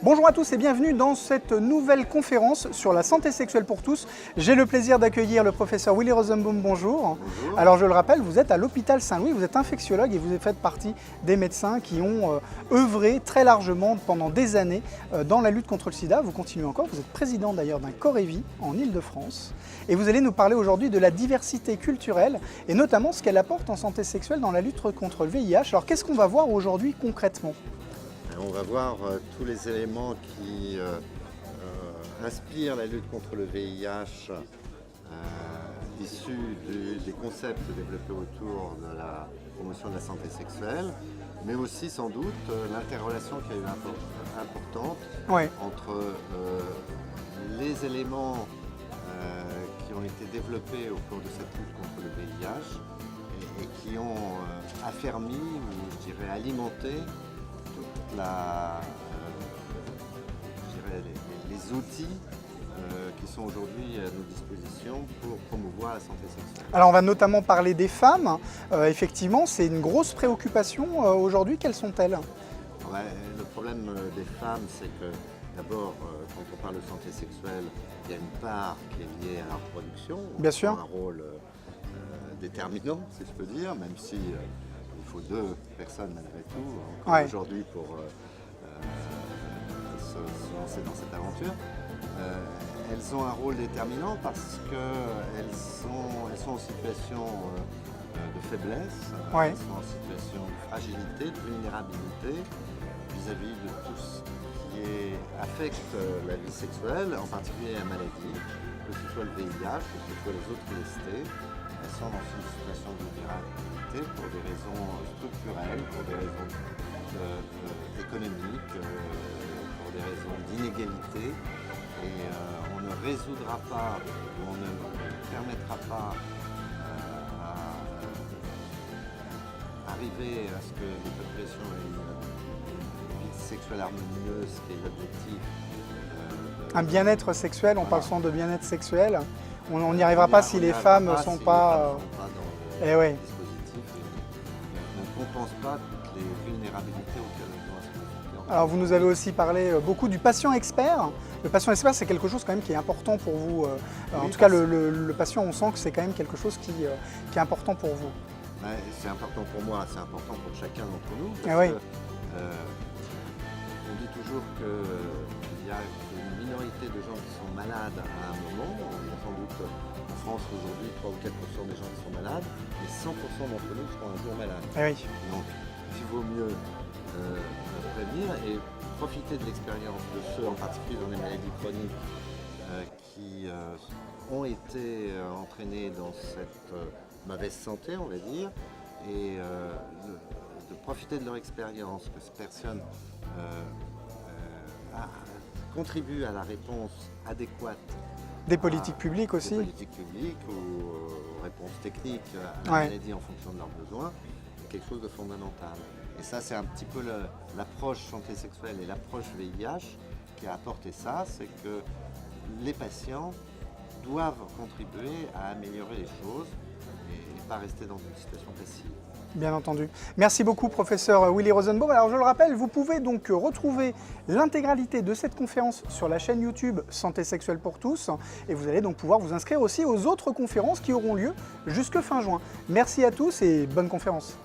Bonjour à tous et bienvenue dans cette nouvelle conférence sur la santé sexuelle pour tous. J'ai le plaisir d'accueillir le professeur Willy Rosenbaum, bonjour. Bonjour. Alors je le rappelle, vous êtes à l'hôpital Saint-Louis, vous êtes infectiologue et vous faites partie des médecins qui ont œuvré très largement pendant des années dans la lutte contre le sida. Vous continuez encore, vous êtes président d'ailleurs d'un Corévi en Ile-de-France et vous allez nous parler aujourd'hui de la diversité culturelle et notamment ce qu'elle apporte en santé sexuelle dans la lutte contre le VIH. Alors qu'est-ce qu'on va voir aujourd'hui concrètement ? On va voir tous les éléments qui inspirent la lutte contre le VIH issus des concepts développés autour de la promotion de la santé sexuelle, mais aussi sans doute l'interrelation qui a eu importante entre les éléments qui ont été développés au cours de cette lutte contre le VIH et qui ont affermi, ou je dirais alimenté, les outils qui sont aujourd'hui à nos dispositions pour promouvoir la santé sexuelle. Alors on va notamment parler des femmes. Effectivement, c'est une grosse préoccupation aujourd'hui. Quelles sont-elles ? Le problème des femmes, c'est que d'abord, quand on parle de santé sexuelle, il y a une part qui est liée à la reproduction. Bien sûr. Un rôle déterminant, si je peux dire, même si il faut deux personnes malgré tout, encore aujourd'hui, pour se lancer dans cette aventure. Elles ont un rôle déterminant parce qu'elles sont en situation de faiblesse, elles sont en situation de fragilité, de vulnérabilité vis-à-vis de tout ce qui affecte la vie sexuelle, en particulier la maladie, que ce soit le VIH, que ce soit les autres IST. Elles sont dans une situation de vulnérabilité pour des raisons structurelles, pour des raisons économiques, pour des raisons d'inégalité. Et on ne résoudra pas, ou on ne permettra pas d'arriver à ce que les populations aient une vie sexuelle harmonieuse, qui est l'objectif. Un bien-être sexuel, on parle souvent de bien-être sexuel. On n'y arrivera pas si les femmes ne sont pas dans le dispositif. On ne compense pas toutes les vulnérabilités auxquelles on doit se confronter. Alors vous nous avez aussi parlé beaucoup du patient expert. Le patient expert, c'est quelque chose quand même qui est important pour vous. En tout cas, le patient, on sent que c'est quand même quelque chose qui est important pour vous. C'est important pour moi, c'est important pour chacun d'entre nous. On dit toujours qu'il y a une minorité de gens qui sont malades à un moment. Il y a sans doute en France aujourd'hui 3 ou 4% des gens qui sont malades, mais 100% d'entre nous seront un jour malades. Donc il vaut mieux prévenir et profiter de l'expérience de ceux, en particulier dans les maladies chroniques, qui ont été entraînés dans cette mauvaise santé, on va dire, et de profiter de leur expérience, que ces personnes contribuent à la réponse adéquate. Des politiques publiques aussi. Des politiques publiques ou aux réponses techniques à la maladie en fonction de leurs besoins, c'est quelque chose de fondamental. Et ça, c'est un petit peu l'approche santé sexuelle et l'approche VIH qui a apporté ça, c'est que les patients doivent contribuer à améliorer les choses et pas rester dans une situation passive. Bien entendu. Merci beaucoup, professeur Willy Rosenbaum. Alors, je le rappelle, vous pouvez donc retrouver l'intégralité de cette conférence sur la chaîne YouTube Santé sexuelle pour tous. Et vous allez donc pouvoir vous inscrire aussi aux autres conférences qui auront lieu jusque fin juin. Merci à tous et bonne conférence.